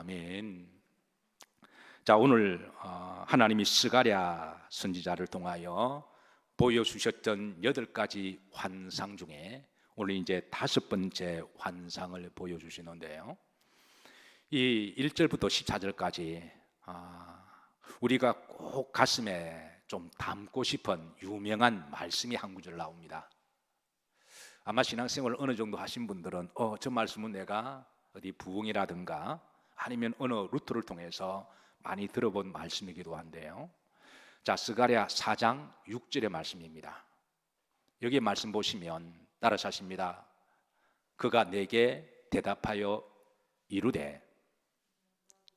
아멘. 자, 오늘 하나님이 스가랴 선지자를 통하여 보여주셨던 8가지 환상 중에 오늘 이제 5번째 환상을 보여주시는데요, 이 1절부터 14절까지 우리가 꼭 가슴에 좀 담고 싶은 유명한 말씀이 한 구절 나옵니다. 아마 신앙생활을 어느 정도 하신 분들은 저 말씀은 내가 어디 부흥이라든가 아니면 어느 루트를 통해서 많이 들어본 말씀이기도 한데요. 자, 스가랴 4장 6절의 말씀입니다. 여기 말씀 보시면 따라서 하십니다. 그가 내게 대답하여 이르되,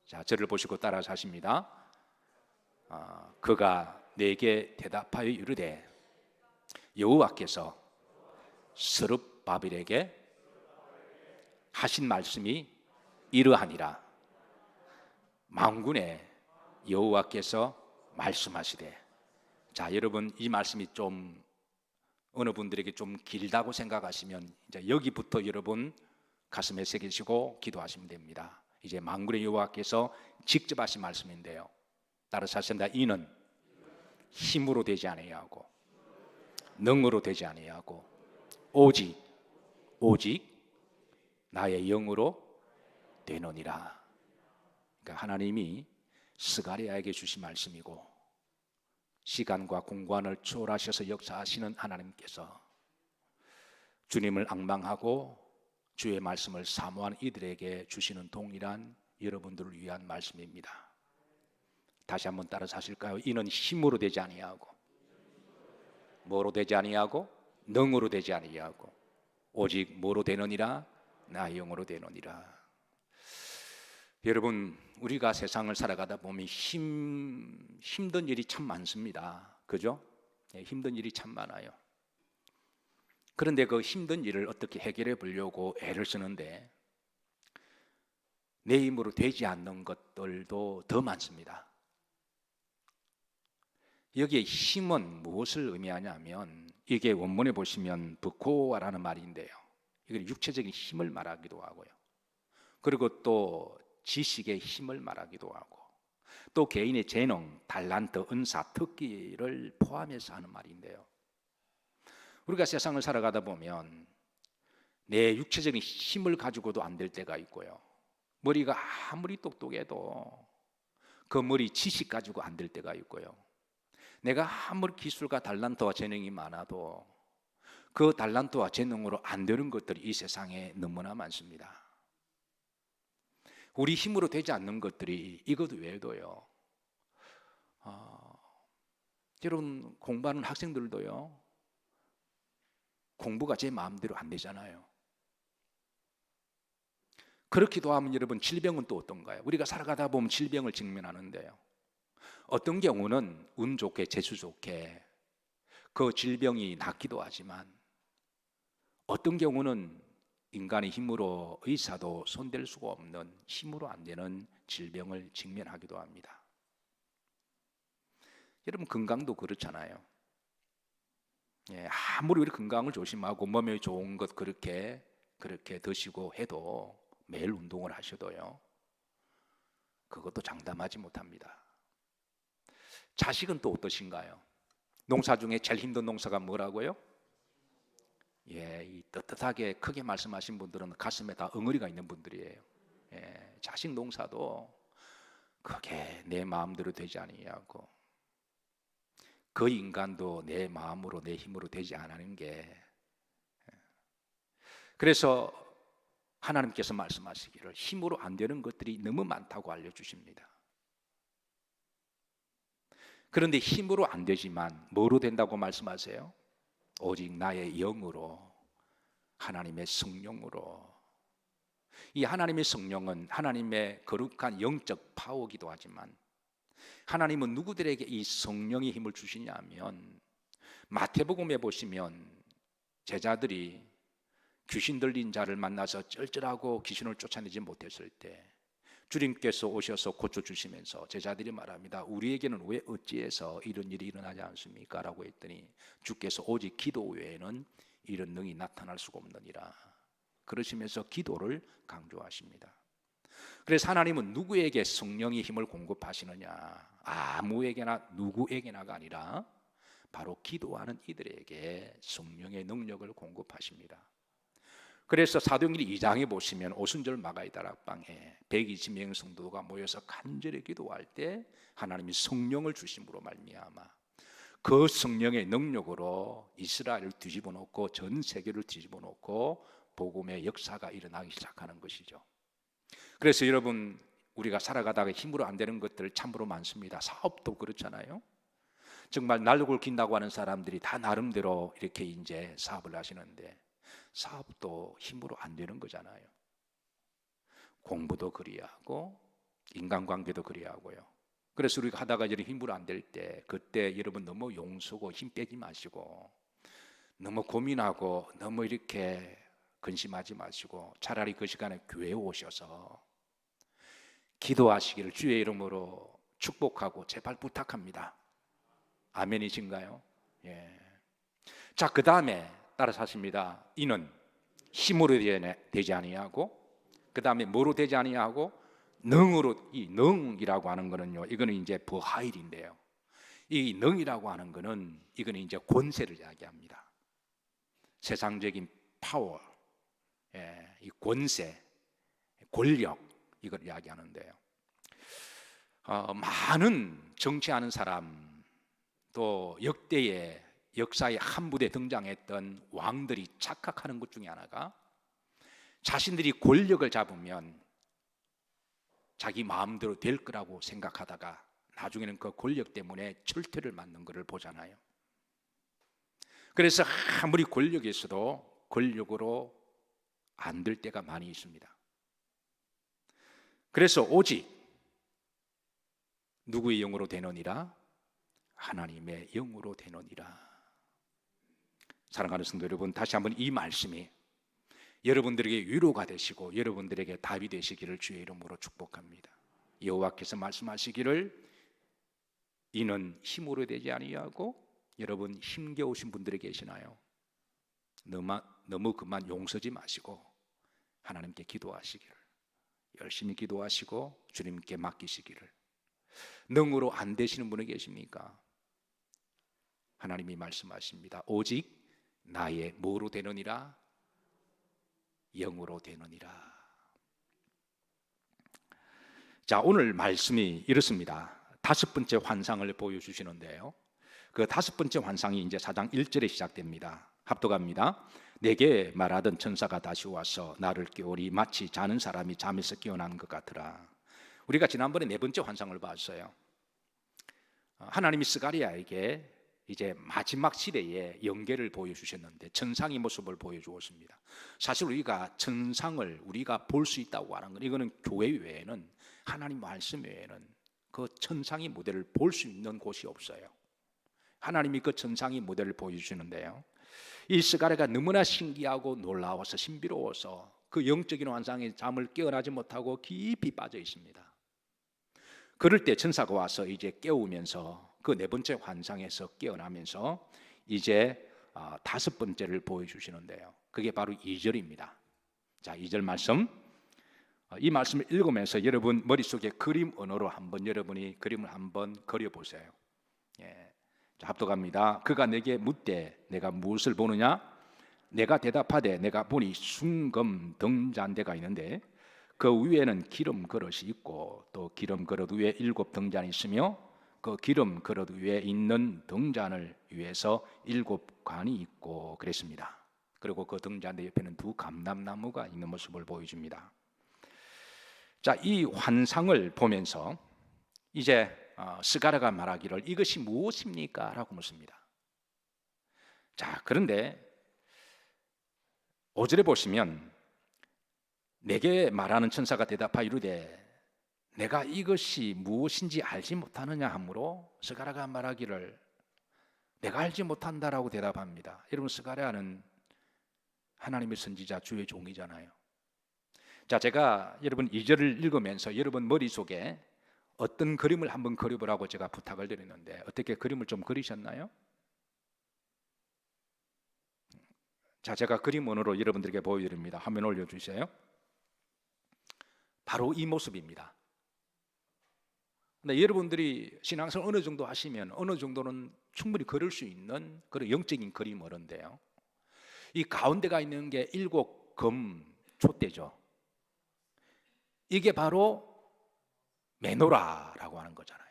자, 저를 보시고 따라서 하십니다. 그가 내게 대답하여 이르되, 여호와께서 스룹바벨에게 하신 말씀이 이러하니라. 만군의 여호와께서 말씀하시되. 자, 여러분, 이 말씀이 좀 어느 분들에게 좀 길다고 생각하시면 이제 여기부터 여러분 가슴에 새기시고 기도하시면 됩니다. 이제 만군의 여호와께서 직접 하신 말씀인데요, 따라서 하신다. 이는 힘으로 되지 아니하고 능으로 되지 아니하고 오직 나의 영으로 되느니라. 그러니까 하나님이 스가랴에게 주신 말씀이고, 시간과 공간을 초월하셔서 역사하시는 하나님께서 주님을 앙망하고 주의 말씀을 사모한 이들에게 주시는 동일한 여러분들을 위한 말씀입니다. 다시 한번 따라서 하실까요? 이는 힘으로 되지 아니하고 뭐로 되지 아니하고 능으로 되지 아니하고 오직 뭐로 되느니라? 나의 영으로 되느니라. 여러분, 우리가 세상을 살아가다 보면 힘든 일이 참 많습니다. 그죠? 힘든 일이 참 많아요. 그런데 그 힘든 일을 어떻게 해결해 보려고 애를 쓰는데 내 힘으로 되지 않는 것들도 더 많습니다. 여기에 힘은 무엇을 의미하냐면, 이게 원문에 보시면 브코아라는 말인데요, 이건 육체적인 힘을 말하기도 하고요, 그리고 또 지식의 힘을 말하기도 하고, 또 개인의 재능, 달란트, 은사, 특기를 포함해서 하는 말인데요, 우리가 세상을 살아가다 보면 내 육체적인 힘을 가지고도 안 될 때가 있고요, 머리가 아무리 똑똑해도 그 머리 지식 가지고 안 될 때가 있고요, 내가 아무리 기술과 달란트와 재능이 많아도 그 달란트와 재능으로 안 되는 것들이 이 세상에 너무나 많습니다. 우리 힘으로 되지 않는 것들이 이것 외에도요, 여러분, 공부하는 학생들도요, 공부가 제 마음대로 안 되잖아요. 그렇기도 하면 여러분, 질병은 또 어떤가요? 우리가 살아가다 보면 질병을 직면하는데요, 어떤 경우는 운 좋게 재수 좋게 그 질병이 낫기도 하지만, 어떤 경우는 인간의 힘으로 의사도 손댈 수가 없는 힘으로 안 되는 질병을 직면하기도 합니다. 여러분, 건강도 그렇잖아요. 아무리 우리 건강을 조심하고 몸에 좋은 것 그렇게 드시고 해도, 매일 운동을 하셔도요, 그것도 장담하지 못합니다. 자식은 또 어떠신가요? 농사 중에 제일 힘든 농사가 뭐라고요? 이 떳떳하게 크게 말씀하신 분들은 가슴에 다 엉어리가 있는 분들이에요. 자식 농사도 그게 내 마음대로 되지 아니하고, 그 인간도 내 마음으로 내 힘으로 되지 않는 게, 그래서 하나님께서 말씀하시기를 힘으로 안 되는 것들이 너무 많다고 알려주십니다. 그런데 힘으로 안 되지만 뭐로 된다고 말씀하세요? 오직 나의 영으로, 하나님의 성령으로. 이 하나님의 성령은 하나님의 거룩한 영적 파워이기도 하지만, 하나님은 누구들에게 이 성령의 힘을 주시냐 하면, 마태복음에 보시면 제자들이 귀신 들린 자를 만나서 쩔쩔하고 귀신을 쫓아내지 못했을 때 주님께서 오셔서 고쳐주시면서 제자들이 말합니다. 우리에게는 왜 어찌해서 이런 일이 일어나지 않습니까? 라고 했더니 주께서 오직 기도 외에는 이런 능이 나타날 수가 없느니라. 그러시면서 기도를 강조하십니다. 그래서 하나님은 누구에게 성령의 힘을 공급하시느냐? 아무에게나 누구에게나가 아니라 바로 기도하는 이들에게 성령의 능력을 공급하십니다. 그래서 사도행전 2장에 보시면 오순절 마가의 다락방에 120명 성도가 모여서 간절히 기도할 때 하나님이 성령을 주심으로 말미암아 그 성령의 능력으로 이스라엘을 뒤집어 놓고 전 세계를 뒤집어 놓고 복음의 역사가 일어나기 시작하는 것이죠. 그래서 여러분, 우리가 살아가다가 힘으로 안 되는 것들 참으로 많습니다. 사업도 그렇잖아요. 정말 날고 긴다고 하는 사람들이 다 나름대로 이렇게 이제 사업을 하시는데 사업도 힘으로 안 되는 거잖아요. 공부도 그리하고 인간관계도 그리하고요. 그래서 우리가 하다가 이제 힘으로 안 될 때 그때 여러분 너무 용서고 힘 빼지 마시고 너무 고민하고 너무 이렇게 근심하지 마시고 차라리 그 시간에 교회에 오셔서 기도하시기를 주의 이름으로 축복하고 제발 부탁합니다. 아멘이신가요? 예. 자, 그 다음에 따라서 하십니다. 이는 힘으로 되지 아니하고 그 다음에 뭐로 되지 아니하고 능으로. 이 능이라고 하는 거는요, 이거는 이제 버하일인데요, 이 능이라고 하는 거는 이거는 이제 권세를 이야기합니다. 세상적인 파워, 예, 이 권세, 권력, 이걸 이야기하는데요. 많은 정치하는 사람, 또 역대의 역사의 한 부대에 등장했던 왕들이 착각하는 것 중에 하나가 자신들이 권력을 잡으면 자기 마음대로 될 거라고 생각하다가 나중에는 그 권력 때문에 철퇴를 맞는 것을 보잖아요. 그래서 아무리 권력이 있어도 권력으로 안 될 때가 많이 있습니다. 그래서 오직 누구의 영으로 되느니라? 하나님의 영으로 되느니라. 사랑하는 성도 여러분, 다시 한번 이 말씀이 여러분들에게 위로가 되시고 여러분들에게 답이 되시기를 주의 이름으로 축복합니다. 여호와께서 말씀하시기를 이는 힘으로 되지 아니하고, 여러분 힘겨우신 분들이 계시나요? 너무 그만 용서지 마시고 하나님께 기도하시기를, 열심히 기도하시고 주님께 맡기시기를. 능으로 안 되시는 분이 계십니까? 하나님이 말씀하십니다. 오직 나의 뭐로 되느니라? 영으로 되느니라. 자, 오늘 말씀이 이렇습니다. 다섯 번째 환상을 보여주시는데요, 그 다섯 번째 환상이 이제 4장 1절에 시작됩니다. 합독합니다. 내게 말하던 천사가 다시 와서 나를 깨우리 마치 자는 사람이 잠에서 깨어난 것 같으라. 우리가 지난번에 네 번째 환상을 봤어요. 하나님이 스가랴에게 이제 마지막 시대의 연계를 보여주셨는데 천상의 모습을 보여주었습니다. 사실 우리가 천상을 우리가 볼 수 있다고 하는 건, 이거는 교회 외에는, 하나님 말씀 외에는 그 천상의 모델을 볼 수 있는 곳이 없어요. 하나님이 그 천상의 모델을 보여주시는데요, 이 스가랴가 너무나 신기하고 놀라워서 신비로워서 그 영적인 환상에 잠을 깨어나지 못하고 깊이 빠져 있습니다. 그럴 때 천사가 와서 이제 깨우면서 그 네 번째 환상에서 깨어나면서 이제 다섯 번째를 보여주시는데요, 그게 바로 2절입니다. 자, 2절 말씀, 이 말씀을 읽으면서 여러분 머릿속에 그림 언어로 한번 여러분이 그림을 한번 그려보세요. 예. 자, 합독합니다. 그가 내게 묻되 내가 무엇을 보느냐? 내가 대답하되 내가 보니 순금 등잔대가 있는데 그 위에는 기름 그릇이 있고 또 기름 그릇 위에 7 등잔이 있으며 그 기름 그릇 위에 있는 등잔을 위해서 7 관이 있고 그랬습니다. 그리고 그 등잔대 옆에는 2 감람나무가 있는 모습을 보여줍니다. 자, 이 환상을 보면서 이제 스가랴가 말하기를 이것이 무엇입니까? 라고 묻습니다. 자, 그런데 5절에 보시면 내게 말하는 천사가 대답하여 이르되 내가 이것이 무엇인지 알지 못하느냐 하므로 스가랴가 말하기를 내가 알지 못한다라고 대답합니다. 여러분, 스가랴는 하나님의 선지자 주의 종이잖아요. 자, 제가 여러분 2절을 읽으면서 여러분 머릿속에 어떤 그림을 한번 그려보라고 제가 부탁을 드렸는데 어떻게 그림을 좀 그리셨나요? 자, 제가 그림 원으로 여러분들에게 보여드립니다. 화면 올려주세요. 바로 이 모습입니다. 근데 여러분들이 신앙생활 어느 정도 하시면 어느 정도는 충분히 그릴 수 있는 그런 영적인 그림어인데요, 이 가운데가 있는 게 7금초대죠. 이게 바로 메노라라고 하는 거잖아요.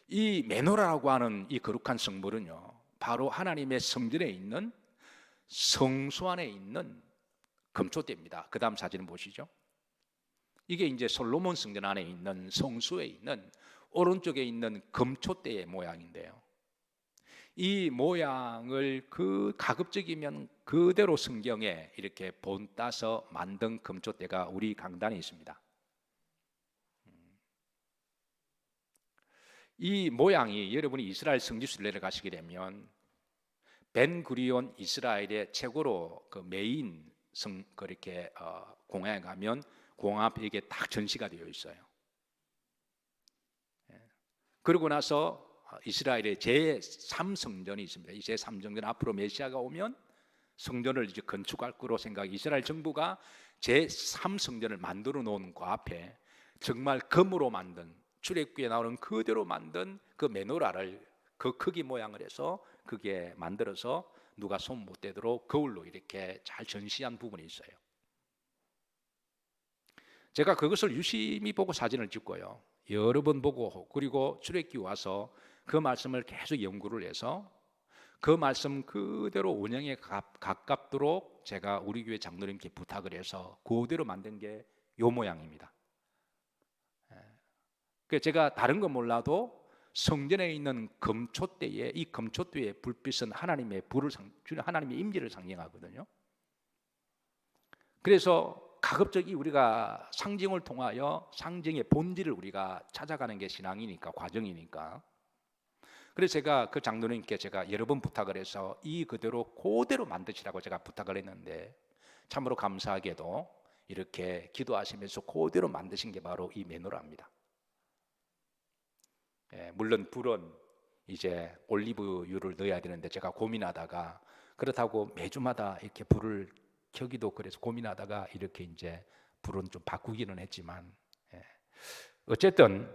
이 메노라라고 하는 이 거룩한 성물은요, 바로 하나님의 성전에 있는 성소 안에 있는 금초대입니다. 그 다음 사진을 보시죠. 이게 이제 솔로몬 성전 안에 있는 성소에 있는 오른쪽에 있는 금초대의 모양인데요, 이 모양을 그 가급적이면 그대로 성경에 이렇게 본따서 만든 금초대가 우리 강단에 있습니다. 이 모양이, 여러분이 이스라엘 성지순례를 가시게 되면 벤구리온 이스라엘의 최고로 그 메인 그렇게 공항에 가면 공항 앞에 이게 딱 전시가 되어 있어요. 그러고 나서 이스라엘의 제3성전이 있습니다. 이 제3성전 앞으로 메시아가 오면 성전을 이제 건축할 거로 생각. 이스라엘 정부가 제3성전을 만들어 놓은 그 앞에 정말 금으로 만든, 출애굽기에 나오는 그대로 만든 그 메노라를 그 크기 모양을 해서 그게 만들어서 누가 손 못 대도록 거울로 이렇게 잘 전시한 부분이 있어요. 제가 그것을 유심히 보고 사진을 찍고요, 여러 번 보고, 그리고 출애굽기 와서 그 말씀을 계속 연구를 해서 그 말씀 그대로 운영에 가깝도록 제가 우리 교회 장로님께 부탁을 해서 그대로 만든 게 이 모양입니다. 그래서 제가 다른 건 몰라도 성전에 있는 금초대에, 이 금초대의 불빛은 하나님의 하나님의 임재를 상징하거든요. 그래서 가급적이 우리가 상징을 통하여 상징의 본질을 우리가 찾아가는 게 신앙이니까, 과정이니까. 그래서 제가 그 장로님께 제가 여러 번 부탁을 해서 이 그대로 만드시라고 제가 부탁을 했는데, 참으로 감사하게도 이렇게 기도하시면서 그대로 만드신 게 바로 이 메노라입니다. 물론 불은 이제 올리브유를 넣어야 되는데 제가 고민하다가, 그렇다고 매주마다 이렇게 불을 켜기도 그래서 고민하다가 이렇게 이제 불은 좀 바꾸기는 했지만, 어쨌든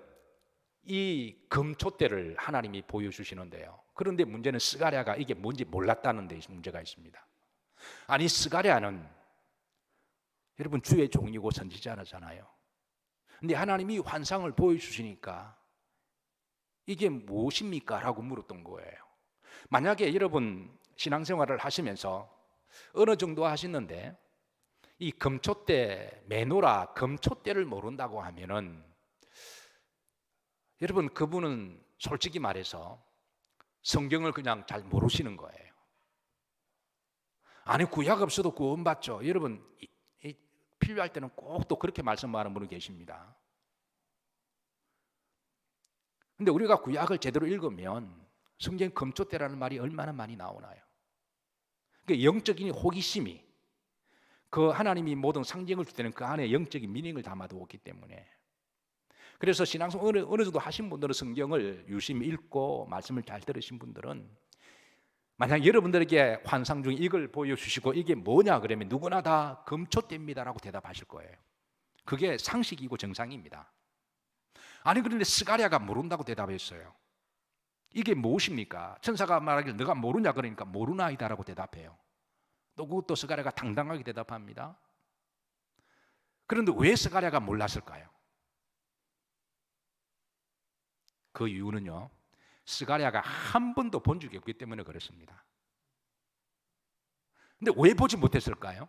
이 금초대를 하나님이 보여주시는데요, 그런데 문제는 스가랴가 이게 뭔지 몰랐다는 데 문제가 있습니다. 아니, 스가랴는 여러분 주의 종이고 선지자잖아요. 근데 하나님이 환상을 보여주시니까 이게 무엇입니까? 라고 물었던 거예요. 만약에 여러분 신앙생활을 하시면서 어느 정도 하시는데 이 금초대, 메노라 금초대를 모른다고 하면은 여러분 그분은 솔직히 말해서 성경을 그냥 잘 모르시는 거예요. 아니, 구약 없어도 구원받죠. 여러분 필요할 때는 꼭 또 그렇게 말씀하는 분이 계십니다. 근데 우리가 구약을 제대로 읽으면 성경 금초대라는 말이 얼마나 많이 나오나요? 그러니까 영적인 호기심이, 그 하나님이 모든 상징을 줄 때는 그 안에 영적인 미닝을 담아두었기 때문에, 그래서 신앙생활 어느 정도 하신 분들은 성경을 유심히 읽고 말씀을 잘 들으신 분들은 만약 여러분들에게 환상 중에 이걸 보여주시고 이게 뭐냐 그러면 누구나 다 금초대입니다라고 대답하실 거예요. 그게 상식이고 정상입니다. 아니, 그런데 스가랴가 모른다고 대답했어요. 이게 무엇입니까? 천사가 말하길 너가 모르냐 그러니까 모르나이다라고 대답해요. 또 그것도 스가랴가 당당하게 대답합니다. 그런데 왜 스가랴가 몰랐을까요? 그 이유는요, 스가랴가 한 번도 본 적이 없기 때문에 그렇습니다. 근데 왜 보지 못했을까요?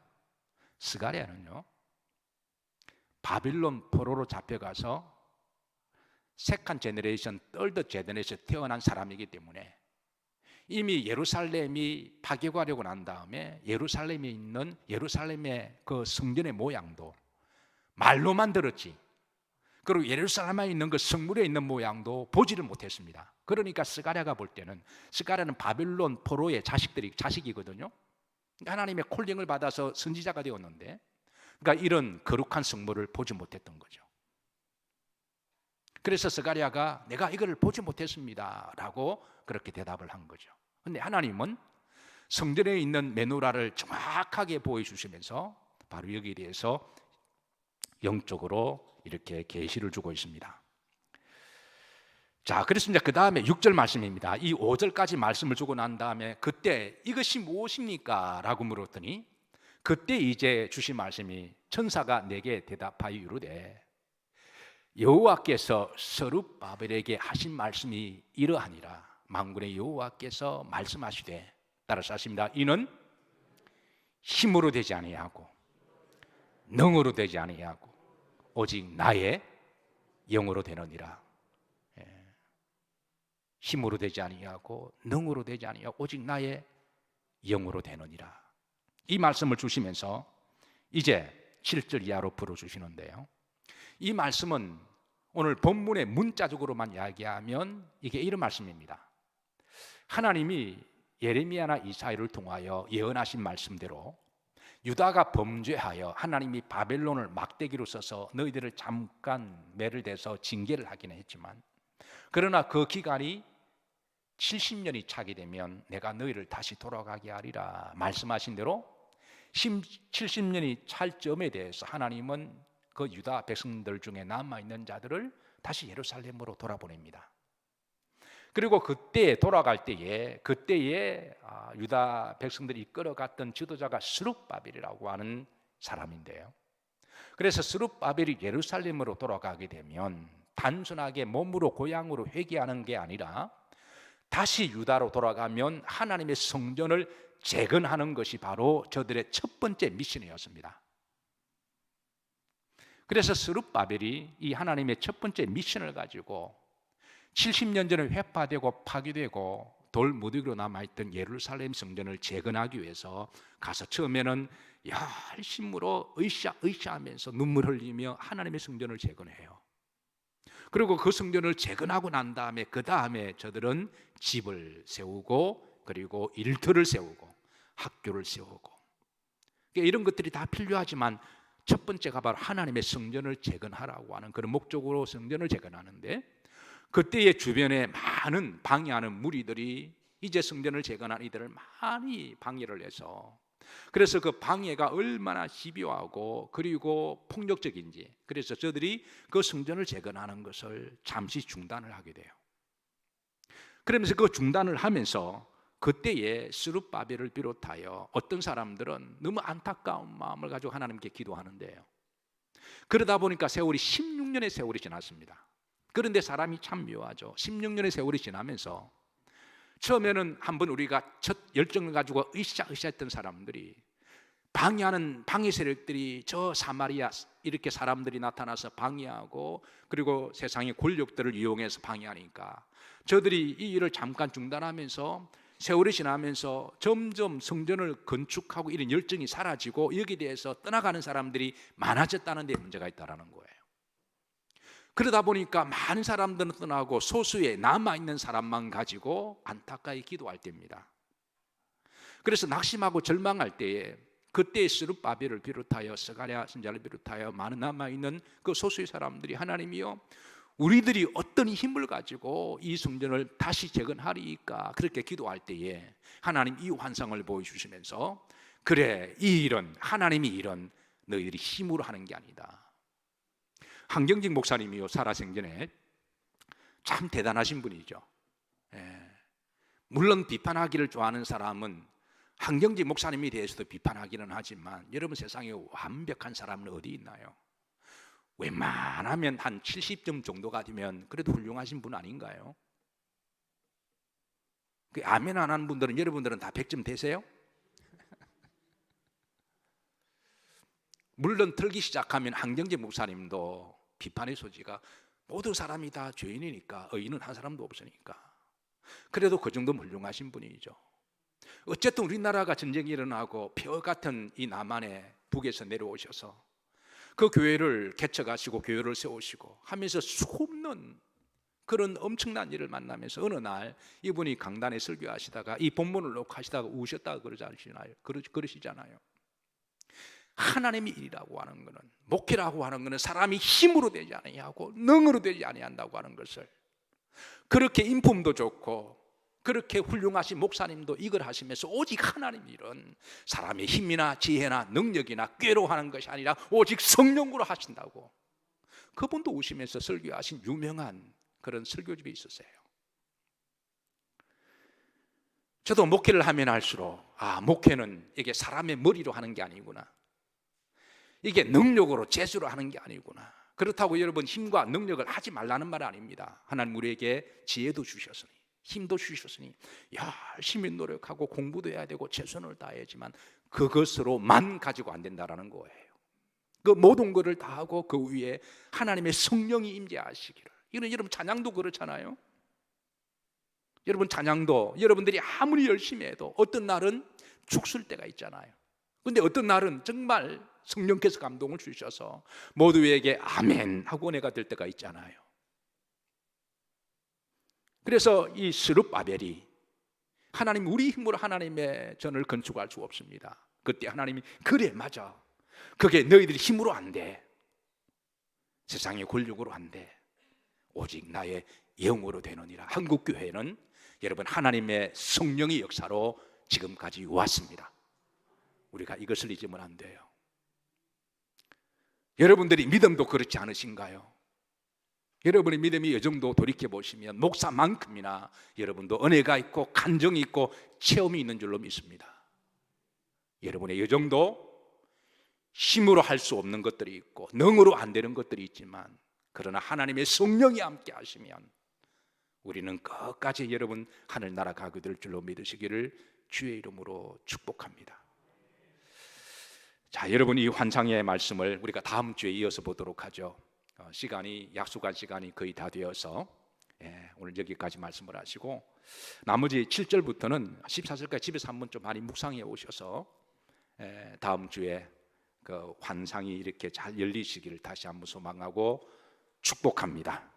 스가랴는요, 바빌론 포로로 잡혀가서 세컨 제너레이션, 떨드 제너레이션 태어난 사람이기 때문에 이미 예루살렘이 파괴하려고 난 다음에 예루살렘에 있는 예루살렘의 그 성전의 모양도 말로만 들었지, 그리고 예루살렘에 있는 그 성물에 있는 모양도 보지를 못했습니다. 그러니까 스가랴가 볼 때는, 스가랴는 바빌론 포로의 자식이거든요. 하나님의 콜링을 받아서 선지자가 되었는데, 그러니까 이런 거룩한 성물을 보지 못했던 거죠. 그래서 스가랴가 내가 이걸 보지 못했습니다 라고 그렇게 대답을 한 거죠. 그런데 하나님은 성전에 있는 메노라를 정확하게 보여주시면서 바로 여기에 대해서 영적으로 이렇게 계시를 주고 있습니다. 자, 그래서 이제 그 다음에 6절 말씀입니다. 이 5절까지 말씀을 주고 난 다음에 그때 이것이 무엇입니까? 라고 물었더니 그때 이제 주신 말씀이 천사가 내게 대답하여 이르되 여호와께서 스룹바벨에게 하신 말씀이 이러하니라. 만군의 여호와께서 말씀하시되, 따라서 하십니다. 이는 힘으로 되지 아니하고 능으로 되지 아니하고 오직 나의 영으로 되느니라. 힘으로 되지 아니하고 능으로 되지 아니하고 오직 나의 영으로 되느니라. 이 말씀을 주시면서 이제 7절 이하로 풀어주시는데요, 이 말씀은 오늘 본문의 문자적으로만 이야기하면 이게 이런 말씀입니다. 하나님이 예레미야나 이사야를 통하여 예언하신 말씀대로 유다가 범죄하여 하나님이 바벨론을 막대기로 써서 너희들을 잠깐 매를 대서 징계를 하기는 했지만, 그러나 그 기간이 70년이 차게 되면 내가 너희를 다시 돌아가게 하리라 말씀하신 대로 70년이 찰 점에 대해서 하나님은 그 유다 백성들 중에 남아있는 자들을 다시 예루살렘으로 돌아보냅니다. 그리고 그때 돌아갈 때에 유다 백성들이 이끌어갔던 지도자가 스룹바벨이라고 하는 사람인데요, 그래서 스룹바벨이 예루살렘으로 돌아가게 되면 단순하게 몸으로 고향으로 회개하는 게 아니라 다시 유다로 돌아가면 하나님의 성전을 재건하는 것이 바로 저들의 첫 번째 미션이었습니다. 그래서 스룹바벨이 이 하나님의 첫 번째 미션을 가지고 70년 전에 회파되고 파괴되고 돌 무더기로 남아있던 예루살렘 성전을 재건하기 위해서 가서 처음에는 열심으로 으쌰으쌰하면서 눈물 흘리며 하나님의 성전을 재건해요. 그리고 그 성전을 재건하고 난 다음에 그 다음에 저들은 집을 세우고 그리고 일터를 세우고 학교를 세우고, 그러니까 이런 것들이 다 필요하지만 첫 번째가 바로 하나님의 성전을 재건하라고 하는 그런 목적으로 성전을 재건하는데, 그때의 주변에 많은 방해하는 무리들이 이제 성전을 재건한 이들을 많이 방해를 해서, 그래서 그 방해가 얼마나 집요하고 그리고 폭력적인지, 그래서 저들이 그 성전을 재건하는 것을 잠시 중단을 하게 돼요. 그러면서 그 중단을 하면서 그때에 스룹바벨을 비롯하여 어떤 사람들은 너무 안타까운 마음을 가지고 하나님께 기도하는데요, 그러다 보니까 세월이 16년의 세월이 지났습니다. 그런데 사람이 참 묘하죠. 16년의 세월이 지나면서 처음에는 한번 우리가 첫 열정을 가지고 으쌰으쌰했던 사람들이 방해하는 방해 세력들이 저 사마리아 이렇게 사람들이 나타나서 방해하고 그리고 세상의 권력들을 이용해서 방해하니까 저들이 이 일을 잠깐 중단하면서 세월이 지나면서 점점 성전을 건축하고 이런 열정이 사라지고 여기에 대해서 떠나가는 사람들이 많아졌다는 데 문제가 있다는 거예요. 그러다 보니까 많은 사람들은 떠나고 소수의 남아있는 사람만 가지고 안타까이 기도할 때입니다. 그래서 낙심하고 절망할 때에 그때 스룹바벨을 비롯하여 스가랴 선지자를 비롯하여 많은 남아있는 그 소수의 사람들이 하나님이여, 우리들이 어떤 힘을 가지고 이 성전을 다시 재건하리까, 그렇게 기도할 때에 하나님 이 환상을 보여주시면서 그래, 이 일은 하나님이 일은 너희들이 힘으로 하는 게 아니다. 한경직 목사님이요, 살아생전에 참 대단하신 분이죠. 물론 비판하기를 좋아하는 사람은 한경직 목사님에 대해서도 비판하기는 하지만 여러분, 세상에 완벽한 사람은 어디 있나요? 웬만하면 한 70점 정도가 되면 그래도 훌륭하신 분 아닌가요? 그 아멘 안 하는 분들은, 여러분들은 다 100점 되세요? 물론 틀기 시작하면 한경직 목사님도 비판의 소지가, 모든 사람이 다 죄인이니까 의인은 한 사람도 없으니까, 그래도 그 정도 훌륭하신 분이죠. 어쨌든 우리나라가 전쟁이 일어나고 벼 같은 이 남한의 북에서 내려오셔서 그 교회를 개척하시고 교회를 세우시고 하면서 수없는 그런 엄청난 일을 만나면서 어느 날 이분이 강단에 설교하시다가 이 본문을 녹화하시다가 우셨다고 그러시잖아요. 하나님의 일이라고 하는 것은, 목회라고 하는 것은 사람이 힘으로 되지 아니하고 능으로 되지 아니한다고 하는 것을, 그렇게 인품도 좋고 그렇게 훌륭하신 목사님도 이걸 하시면서 오직 하나님 일은 사람의 힘이나 지혜나 능력이나 꾀로 하는 것이 아니라 오직 성령으로 하신다고 그분도 오시면서 설교하신 유명한 그런 설교집이 있었어요. 저도 목회를 하면 할수록 목회는 이게 사람의 머리로 하는 게 아니구나, 이게 능력으로 재주로 하는 게 아니구나. 그렇다고 여러분 힘과 능력을 하지 말라는 말 아닙니다. 하나님 우리에게 지혜도 주셨으니 힘도 주셨으니 열심히 노력하고 공부도 해야 되고 최선을 다해야지만 그것으로만 가지고 안 된다라는 거예요. 그 모든 것을 다하고 그 위에 하나님의 성령이 임재하시기를. 이런 여러분 찬양도 그렇잖아요. 여러분 찬양도 여러분들이 아무리 열심히 해도 어떤 날은 죽을 때가 있잖아요. 근데 어떤 날은 정말 성령께서 감동을 주셔서 모두에게 아멘 하고 은혜가 될 때가 있잖아요. 그래서 이 스룹바벨이 하나님 우리 힘으로 하나님의 전을 건축할 수 없습니다. 그때 하나님이 그래 맞아, 그게 너희들이 힘으로 안 돼, 세상의 권력으로 안 돼, 오직 나의 영으로 되느니라. 한국교회는 여러분 하나님의 성령의 역사로 지금까지 왔습니다. 우리가 이것을 잊으면 안 돼요. 여러분들이 믿음도 그렇지 않으신가요? 여러분의 믿음이 이 정도 돌이켜보시면 목사만큼이나 여러분도 은혜가 있고 간정이 있고 체험이 있는 줄로 믿습니다. 여러분의 이 정도 힘으로 할 수 없는 것들이 있고 능으로 안 되는 것들이 있지만 그러나 하나님의 성령이 함께 하시면 우리는 끝까지 여러분 하늘나라 가게 될 줄로 믿으시기를 주의 이름으로 축복합니다. 자, 여러분 이 환상의 말씀을 우리가 다음 주에 이어서 보도록 하죠. 시간이 약속한 시간이 거의 다 되어서 오늘 여기까지 말씀을 하시고 나머지 7절부터는 14절까지 집에서 한번 좀 많이 묵상해 오셔서 다음 주에 그 환상이 이렇게 잘 열리시기를 다시 한번 소망하고 축복합니다.